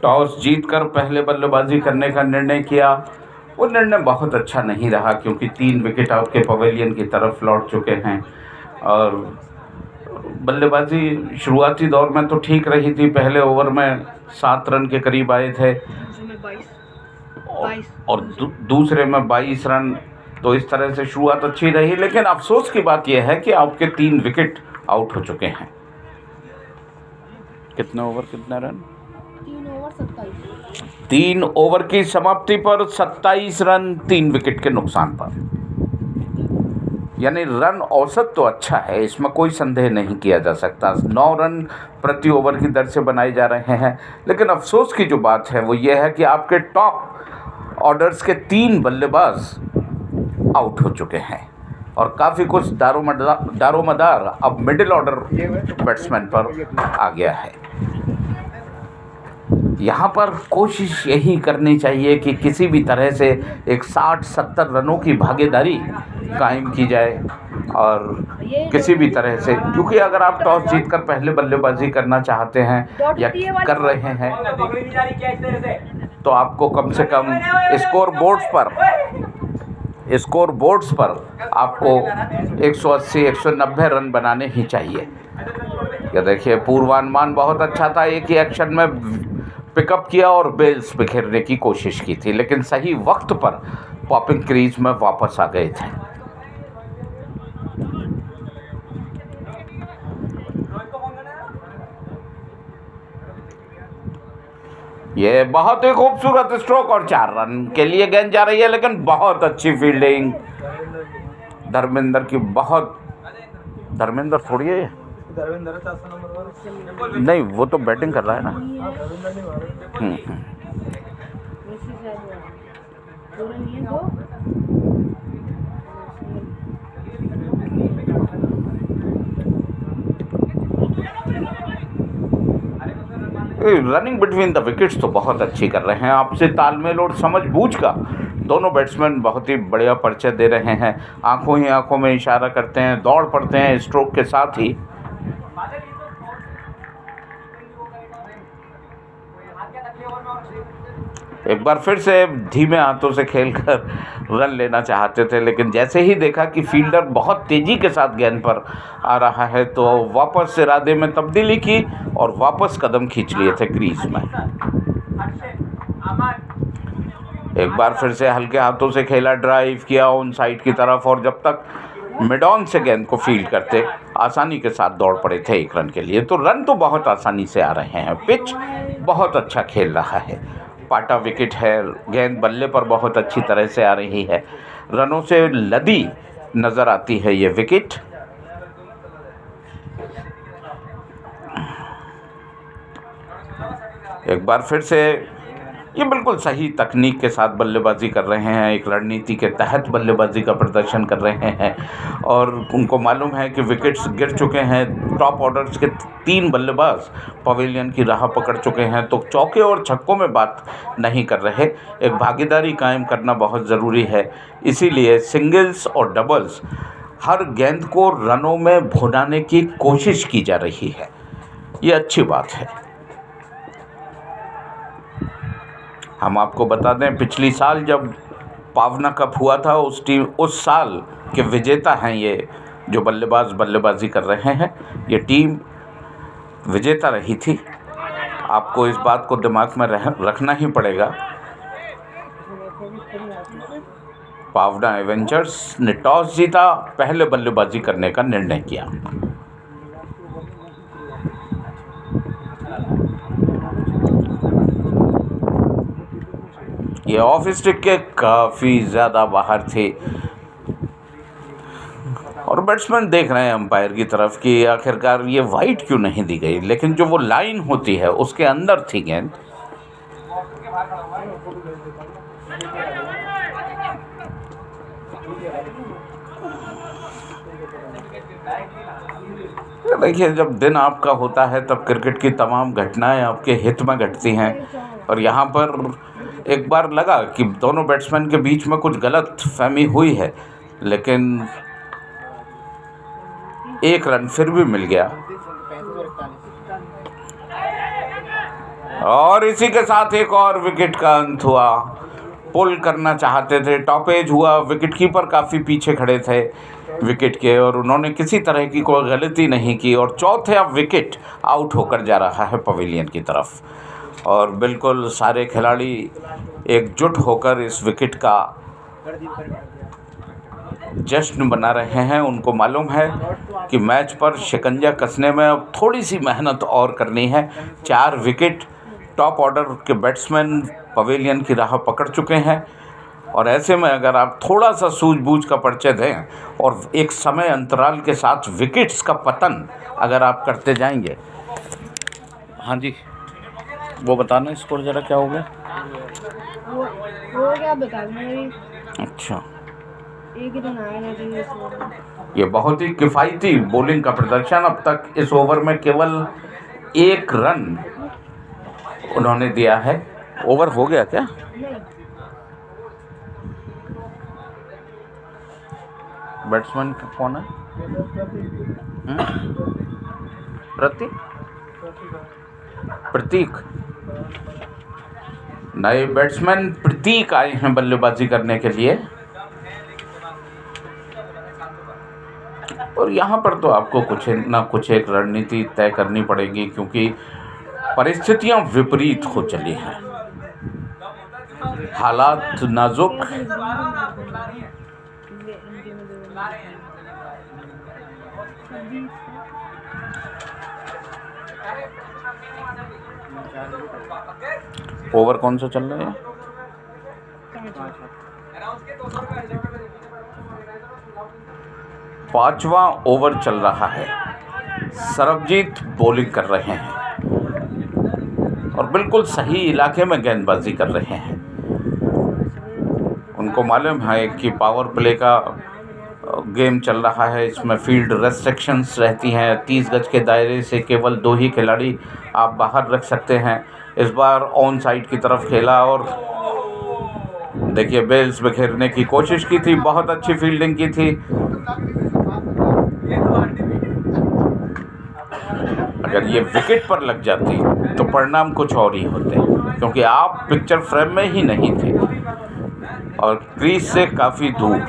Toss जीतकर पहले बल्लेबाजी करने का निर्णय किया। वो निर्णय बहुत अच्छा नहीं रहा क्योंकि 3 विकेट आपके पवेलियन की तरफ लौट चुके हैं और बल्लेबाजी शुरुआती दौर में तो ठीक रही थी। पहले ओवर में 7 रन के करीब आए थे और दूसरे में 22 रन। तो इस तरह से शुरुआत अच्छी रही, लेकिन अफसोस की बात यह है कि आपके 3 विकेट आउट हो चुके हैं। कितने ओवर कितने रन? 3 ओवर की समाप्ति पर 27 रन 3 विकेट के नुकसान पर। यानी रन औसत तो अच्छा है, इसमें कोई संदेह नहीं किया जा सकता। 9 रन प्रति ओवर की दर से बनाए जा रहे हैं, लेकिन अफसोस की जो बात है वो ये है कि आपके टॉप ऑर्डर्स के 3 बल्लेबाज आउट हो चुके हैं और काफ़ी कुछ दारोमदार अब मिडिल ऑर्डर बैट्समैन पर आ गया है। यहाँ पर कोशिश यही करनी चाहिए कि किसी भी तरह से एक 60-70 रनों की भागीदारी कायम की जाए और किसी भी तरह से, क्योंकि अगर आप टॉस जीतकर पहले बल्लेबाजी करना चाहते हैं या कर रहे हैं तो आपको कम से कम स्कोर बोर्ड्स पर आपको 180-190 रन बनाने ही चाहिए। या देखिए, पूर्वानुमान बहुत अच्छा था, एक ही एक्शन में पिकअप किया और बेल्स बिखेरने की कोशिश की थी, लेकिन सही वक्त पर पॉपिंग क्रीज में वापस आ गए थे। ये बहुत ही खूबसूरत स्ट्रोक और 4 रन के लिए गेंद जा रही है, लेकिन बहुत अच्छी फील्डिंग धर्मेंद्र की। धर्मेंद्र थोड़ी है, नहीं वो तो बैटिंग कर रहा है ना। रनिंग बिटवीन द विकेट्स तो बहुत अच्छी कर रहे हैं। आपसे तालमेल और समझबूझ का दोनों बैट्समैन बहुत ही बढ़िया परिचय दे रहे हैं। आंखों ही आंखों में इशारा करते हैं, दौड़ पड़ते हैं स्ट्रोक के साथ ही। एक बार फिर से धीमे हाथों से खेलकर रन लेना चाहते थे, लेकिन जैसे ही देखा कि फील्डर बहुत तेज़ी के साथ गेंद पर आ रहा है तो वापस इरादे में तब्दीली की और वापस कदम खींच लिए थे क्रीज में। एक बार फिर से हल्के हाथों से खेला, ड्राइव किया ऑन साइड की तरफ और जब तक मिड ऑन से गेंद को फील्ड करते आसानी के साथ दौड़ पड़े थे 1 रन के लिए। तो रन तो बहुत आसानी से आ रहे हैं, पिच बहुत अच्छा खेल रहा है, पाटा विकेट है, गेंद बल्ले पर बहुत अच्छी तरह से आ रही है, रनों से लदी नज़र आती है ये विकेट। एक बार फिर से ये बिल्कुल सही तकनीक के साथ बल्लेबाजी कर रहे हैं, एक रणनीति के तहत बल्लेबाजी का प्रदर्शन कर रहे हैं और उनको मालूम है कि विकेट्स गिर चुके हैं। टॉप ऑर्डर्स के 3 बल्लेबाज पवेलियन की राह पकड़ चुके हैं, तो चौके और छक्कों में बात नहीं कर रहे, एक भागीदारी कायम करना बहुत ज़रूरी है। इसीलिए सिंगल्स और डबल्स हर गेंद को रनों में भुनाने की कोशिश की जा रही है, ये अच्छी बात है। हम आपको बता दें, पिछली साल जब पावना कप हुआ था उस साल के विजेता हैं ये जो बल्लेबाजी कर रहे हैं, ये टीम विजेता रही थी। आपको इस बात को दिमाग में रखना ही पड़ेगा। पावना एवेंजर्स ने टॉस जीता, पहले बल्लेबाजी करने का निर्णय किया। ये ऑफ स्टिक के काफ़ी ज़्यादा बाहर थे और बैट्समैन देख रहे हैं अंपायर की तरफ कि आखिरकार ये वाइड क्यों नहीं दी गई, लेकिन जो वो लाइन होती है उसके अंदर थी गेंद। देखिए, जब दिन आपका होता है तब क्रिकेट की तमाम घटनाएं आपके हित में घटती हैं और यहाँ पर एक बार लगा कि दोनों बैट्समैन के बीच में कुछ गलत फहमी हुई है, लेकिन 1 रन फिर भी मिल गया। और इसी के साथ एक और विकेट का अंत हुआ। पुल करना चाहते थे, टॉपेज हुआ, विकेट कीपर काफ़ी पीछे खड़े थे विकेट के और उन्होंने किसी तरह की कोई गलती नहीं की और चौथा विकेट आउट होकर जा रहा है पवेलियन की तरफ और बिल्कुल सारे खिलाड़ी एकजुट होकर इस विकेट का जश्न बना रहे हैं। उनको मालूम है कि मैच पर शिकंजा कसने में अब थोड़ी सी मेहनत और करनी है। 4 विकेट टॉप ऑर्डर के बैट्समैन पवेलियन की राह पकड़ चुके हैं और ऐसे में अगर आप थोड़ा सा सूझबूझ का परिचय दें और एक समय अंतराल के साथ विकेट्स का पतन अगर आप करते जाएंगे। हाँ जी, वो बताना स्कोर ज़रा क्या हो गया। वो क्या बता रहे। अच्छा, एक ही रन आया ना। ये बहुत ही किफ़ायती बॉलिंग का प्रदर्शन। अब तक इस ओवर में केवल 1 रन उन्होंने दिया है। ओवर हो गया क्या? बैट्समैन कौन है? प्रतीक। नए बैट्समैन प्रतीक आए हैं बल्लेबाजी करने के लिए और यहाँ पर तो आपको कुछ ना कुछ एक रणनीति तय करनी पड़ेगी क्योंकि परिस्थितियाँ विपरीत हो चली हैं, हालात नाजुक। ओवर कौन सा चल रहा है? 5वां ओवर चल रहा है। सरबजीत बॉलिंग कर रहे हैं और बिल्कुल सही इलाके में गेंदबाजी कर रहे हैं। उनको मालूम है कि पावर प्ले का गेम चल रहा है, इसमें फील्ड रेस्ट्रिक्शंस रहती हैं। 30 गज के दायरे से केवल 2 ही खिलाड़ी आप बाहर रख सकते हैं। इस बार ऑन साइड की तरफ खेला और देखिए बेल्स बिखेरने की कोशिश की थी, बहुत अच्छी फील्डिंग की थी। अगर ये विकेट पर लग जाती तो परिणाम कुछ और ही होते क्योंकि आप पिक्चर फ्रेम में ही नहीं थे और क्रीज से काफ़ी दूर।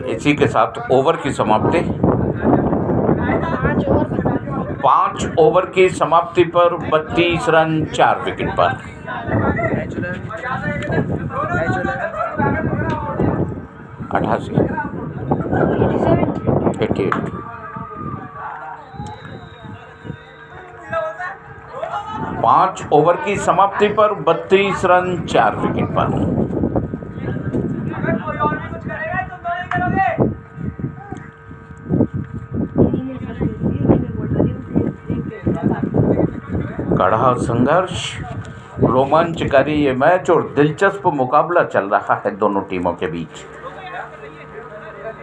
इसी के साथ ओवर की समाप्ति। 5 ओवर की समाप्ति पर 32 रन 4 विकेट पर। अठासी 88। पाँच ओवर की समाप्ति पर 32 रन 4 विकेट पर। कड़ा संघर्ष, रोमांचकारी ये मैच और दिलचस्प मुकाबला चल रहा है दोनों टीमों के बीच।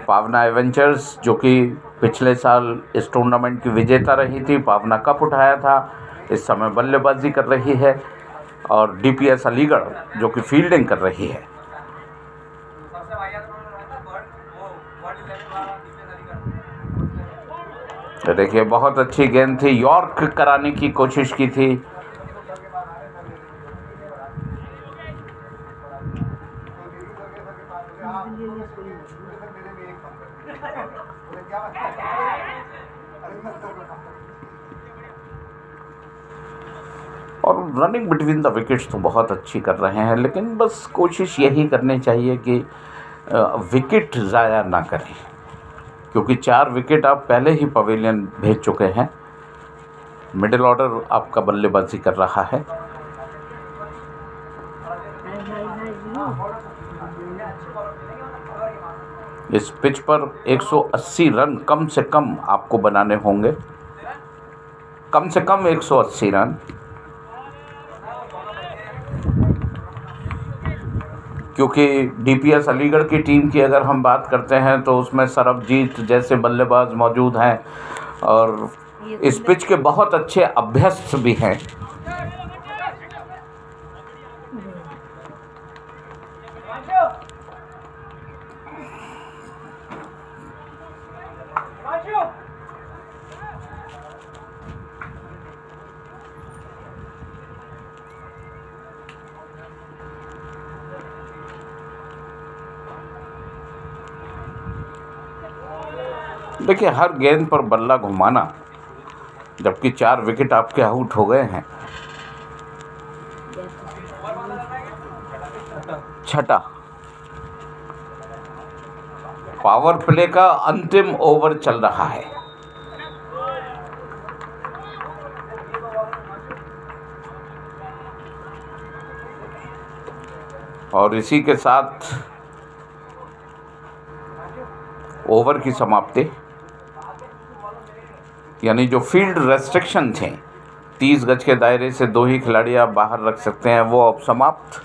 पावना एवेंचर्स जो कि पिछले साल इस टूर्नामेंट की विजेता रही थी, पावना कप उठाया था, इस समय बल्लेबाजी कर रही है और डीपीएस अलीगढ़ जो कि फील्डिंग कर रही है। देखिए बहुत अच्छी गेंद थी, यॉर्क कराने की कोशिश की थी। और रनिंग बिटवीन द विकेट्स तो बहुत अच्छी कर रहे हैं, लेकिन बस कोशिश यही करनी चाहिए कि विकेट ज़ाया ना करें क्योंकि 4 विकेट आप पहले ही पवेलियन भेज चुके हैं। मिडिल ऑर्डर आपका बल्लेबाजी कर रहा है। इस पिच पर 180 रन कम से कम आपको बनाने होंगे, कम से कम 180 रन, क्योंकि डीपीएस अलीगढ़ की टीम की अगर हम बात करते हैं तो उसमें सरबजीत जैसे बल्लेबाज मौजूद हैं और इस पिच के बहुत अच्छे अभ्यस्त भी हैं। देखिए, हर गेंद पर बल्ला घुमाना, जबकि 4 विकेट आपके आउट हो गए हैं। छठा, पावर प्ले का अंतिम ओवर चल रहा है। और इसी के साथ ओवर की समाप्ति, यानी जो फील्ड रेस्ट्रिक्शन थे, 30 गज के दायरे से 2 ही खिलाड़ी आप बाहर रख सकते हैं, वो अब समाप्त।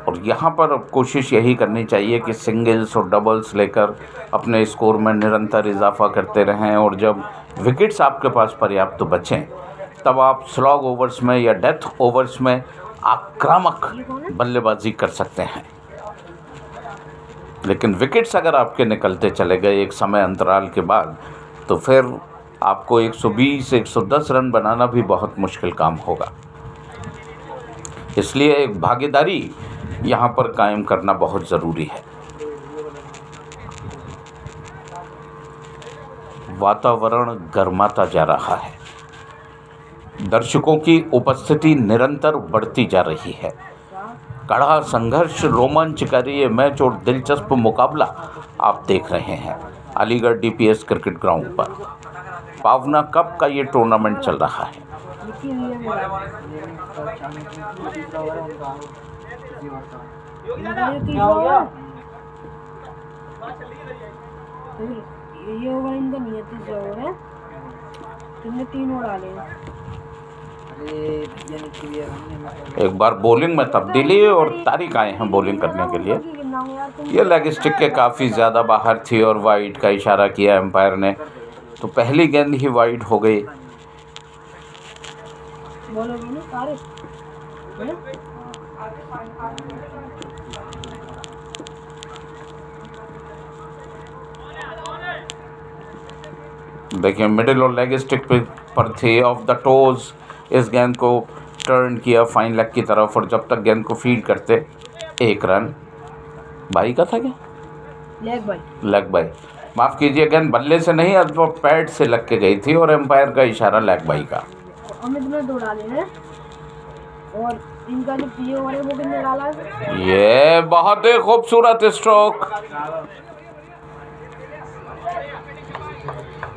और यहाँ पर अब कोशिश यही करनी चाहिए कि सिंगल्स और डबल्स लेकर अपने स्कोर में निरंतर इजाफा करते रहें, और जब विकेट्स आपके पास पर्याप्त बचें तब आप स्लॉग ओवर्स में या डेथ ओवर्स में आक्रामक बल्लेबाजी कर सकते हैं। लेकिन विकेट्स अगर आपके निकलते चले गए एक समय अंतराल के बाद, तो फिर आपको 120-110 रन बनाना भी बहुत मुश्किल काम होगा। इसलिए एक भागीदारी यहाँ पर कायम करना बहुत ज़रूरी है। वातावरण गर्माता जा रहा है, दर्शकों की उपस्थिति निरंतर बढ़ती जा रही है। कड़ा संघर्ष, रोमांचकारी ये मैच और दिलचस्प मुकाबला आप देख रहे हैं अलीगढ़ DPS क्रिकेट ग्राउंड पर। पावना कप का ये टूर्नामेंट चल रहा है। ये ओवर इनका नियत से ओवर है, तुमने 3 ओवर डाले हैं। एक बार बॉलिंग में तब्दीली और तारिक आए हैं बॉलिंग करने के लिए। ये लेग स्टिक के काफ़ी ज़्यादा बाहर थी और वाइड का इशारा किया एम्पायर ने, तो पहली गेंद ही वाइड हो गई। देखिए, मिडिल और लेग स्टिक पर थी, ऑफ द टोज इस गेंद को टर्न किया फाइन लेग की तरफ, और जब तक गेंद को फीड करते 1 रन। बाई का था क्या? लेग बाई, माफ़ कीजिए, गेंद बल्ले से नहीं अथवा पैड से लग के गई थी और एम्पायर का इशारा लेग बाई का। अमित ने 2 डाले हैं और इनका जो पी ओवर है वो कितने डाला है? ये बहुत ही खूबसूरत स्ट्रोक।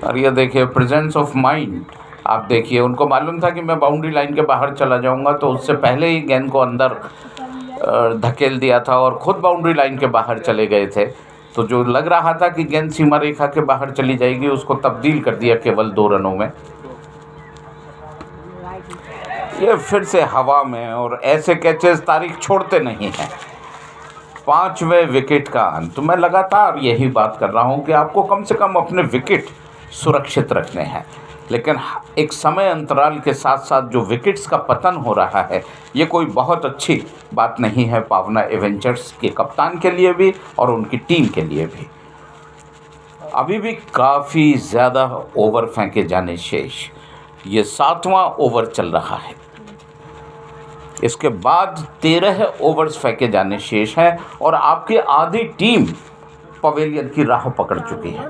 और ये देखिए प्रेजेंस ऑफ माइंड, आप देखिए, उनको मालूम था कि मैं बाउंड्री लाइन के बाहर चला जाऊंगा, तो उससे पहले ही गेंद को अंदर धकेल दिया था और ख़ुद बाउंड्री लाइन के बाहर चले गए थे। तो जो लग रहा था कि गेंद सीमा रेखा के बाहर चली जाएगी, उसको तब्दील कर दिया केवल 2 रनों में। ये फिर से हवा में, और ऐसे कैचेस तारिक छोड़ते नहीं हैं। 5वें विकेट का अंत। मैं लगातार यही बात कर रहा हूँ कि आपको कम से कम अपने विकेट सुरक्षित रखने हैं, लेकिन एक समय अंतराल के साथ साथ जो विकेट्स का पतन हो रहा है, ये कोई बहुत अच्छी बात नहीं है पावना एवेंजर्स के कप्तान के लिए भी और उनकी टीम के लिए भी। अभी भी काफ़ी ज़्यादा ओवर फेंके जाने शेष। ये 7वां ओवर चल रहा है, इसके बाद 13 ओवर्स फेंके जाने शेष हैं और आपकी आधी टीम पवेलियन की राह पकड़ चुकी है।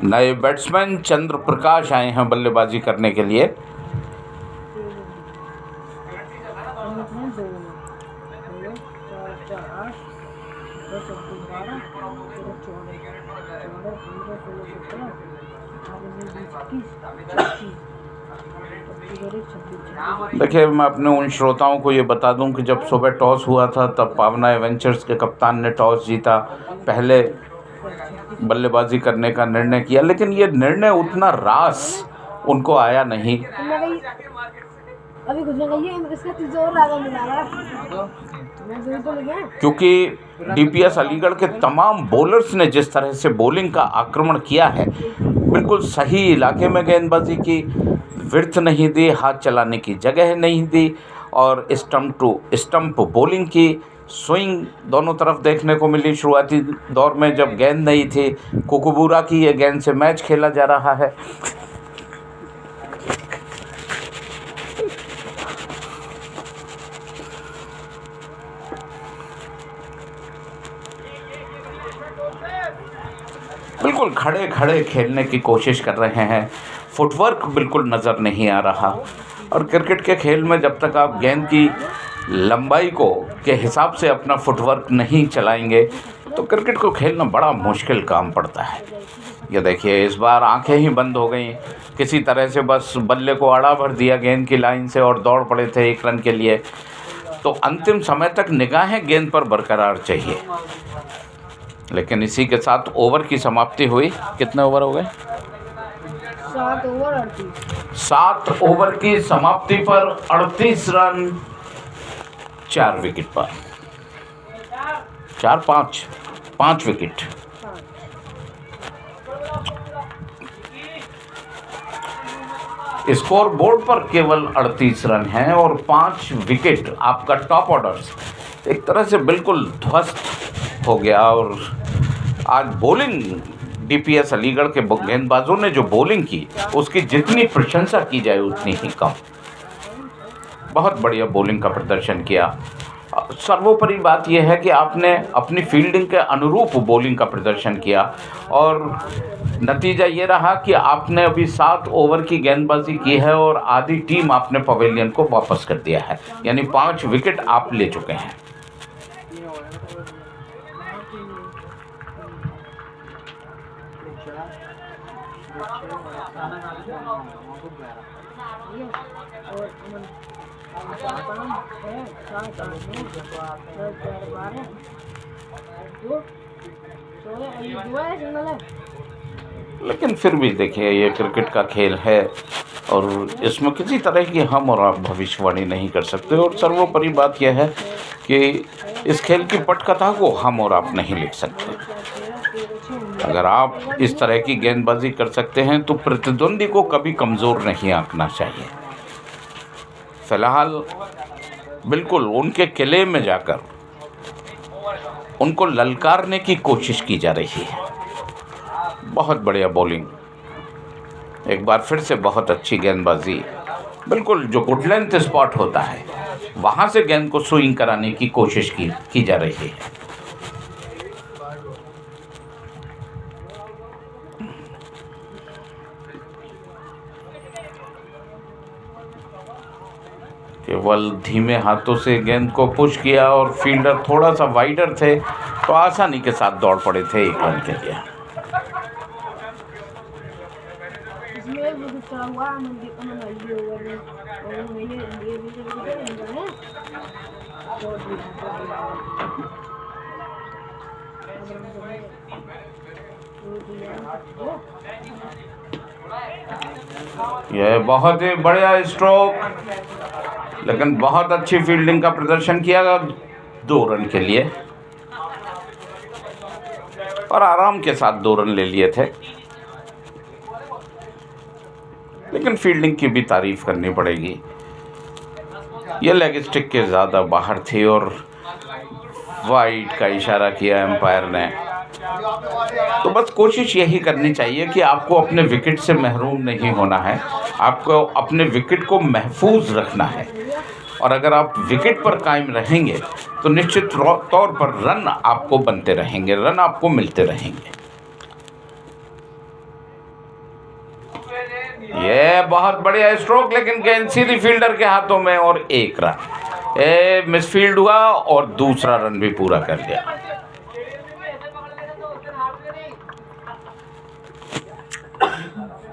नए बैट्समैन चंद्र प्रकाश आए हैं बल्लेबाजी करने के लिए। देखिए, मैं अपने उन श्रोताओं को ये बता दूं कि जब सुबह टॉस हुआ था तब पावना एवेंजर्स के कप्तान ने टॉस जीता, पहले बल्लेबाजी करने का निर्णय किया, लेकिन ये निर्णय उतना रास उनको आया नहीं। अभी कुछ नहीं, इसका तीसरा और रागा मिला रहा क्योंकि DPS अलीगढ़ के तमाम बॉलर्स ने जिस तरह से बॉलिंग का आक्रमण किया है, बिल्कुल सही इलाके में गेंदबाजी की, विड्थ नहीं दी, हाथ चलाने की जगह नहीं दी, और स्टंप टू स्टंप बॉलिंग की, स्विंग दोनों तरफ देखने को मिली। शुरुआती दौर में जब गेंद नहीं थी, कुकुबूरा की ये गेंद से मैच खेला जा रहा है। बिल्कुल खड़े खड़े खेलने की कोशिश कर रहे हैं, फुटवर्क बिल्कुल नज़र नहीं आ रहा। और क्रिकेट के खेल में जब तक आप गेंद की लंबाई को के हिसाब से अपना फुटवर्क नहीं चलाएंगे तो क्रिकेट को खेलना बड़ा मुश्किल काम पड़ता है। ये देखिए, इस बार आंखें ही बंद हो गई, किसी तरह से बस बल्ले को आड़ा भर दिया गेंद की लाइन से और दौड़ पड़े थे 1 रन के लिए। तो अंतिम समय तक निगाहें गेंद पर बरकरार चाहिए। लेकिन इसी के साथ ओवर की समाप्ति हुई। कितने ओवर हो गए? 7 ओवर 38। 7 ओवर की समाप्ति पर 38 रन 4 विकेट पर। 5 विकेट। स्कोर बोर्ड पर केवल 38 रन हैं और 5 विकेट। आपका टॉप ऑर्डर्स एक तरह से बिल्कुल ध्वस्त हो गया। और आज बॉलिंग डीपीएस अलीगढ़ के गेंदबाजों ने जो बॉलिंग की उसकी जितनी प्रशंसा की जाए उतनी ही कम। बहुत बढ़िया बॉलिंग का प्रदर्शन किया। सर्वोपरि बात यह है कि आपने अपनी फील्डिंग के अनुरूप बॉलिंग का प्रदर्शन किया और नतीजा ये रहा कि आपने अभी 7 ओवर की गेंदबाजी की है और आधी टीम आपने पवेलियन को वापस कर दिया है, यानी 5 विकेट आप ले चुके हैं। लेकिन फिर भी देखिए, ये क्रिकेट का खेल है और इसमें किसी तरह की हम और आप भविष्यवाणी नहीं कर सकते। और सर्वोपरि बात यह है कि इस खेल की पटकथा को हम और आप नहीं लिख सकते। अगर आप इस तरह की गेंदबाजी कर सकते हैं तो प्रतिद्वंदी को कभी कमज़ोर नहीं आंकना चाहिए। फिलहाल बिल्कुल उनके किले में जाकर उनको ललकारने की कोशिश की जा रही है। बहुत बढ़िया बॉलिंग, एक बार फिर से बहुत अच्छी गेंदबाजी। बिल्कुल जो गुड लेंथ स्पॉट होता है वहाँ से गेंद को स्विंग कराने की कोशिश की जा रही है। केवल धीमे हाथों से गेंद को पुश किया और फील्डर थोड़ा सा वाइडर थे तो आसानी के साथ दौड़ पड़े थे 1 रन के लिए। यह बहुत ही बढ़िया स्ट्रोक, लेकिन बहुत अच्छी फील्डिंग का प्रदर्शन किया 2 रन के लिए और आराम के साथ 2 रन ले लिए थे। लेकिन फील्डिंग की भी तारीफ करनी पड़ेगी, ये लेग स्टिक के ज़्यादा बाहर थी और वाइड का इशारा किया एम्पायर ने। तो बस कोशिश यही करनी चाहिए कि आपको अपने विकेट से महरूम नहीं होना है, आपको अपने विकेट को महफूज रखना है। और अगर आप विकेट पर कायम रहेंगे तो निश्चित तौर पर रन आपको बनते रहेंगे, रन आपको मिलते रहेंगे। ये बहुत बढ़िया स्ट्रोक, लेकिन गेंद सीधी फील्डर के हाथों में और 1 रन। मिसफील्ड हुआ और दूसरा रन भी पूरा कर लिया।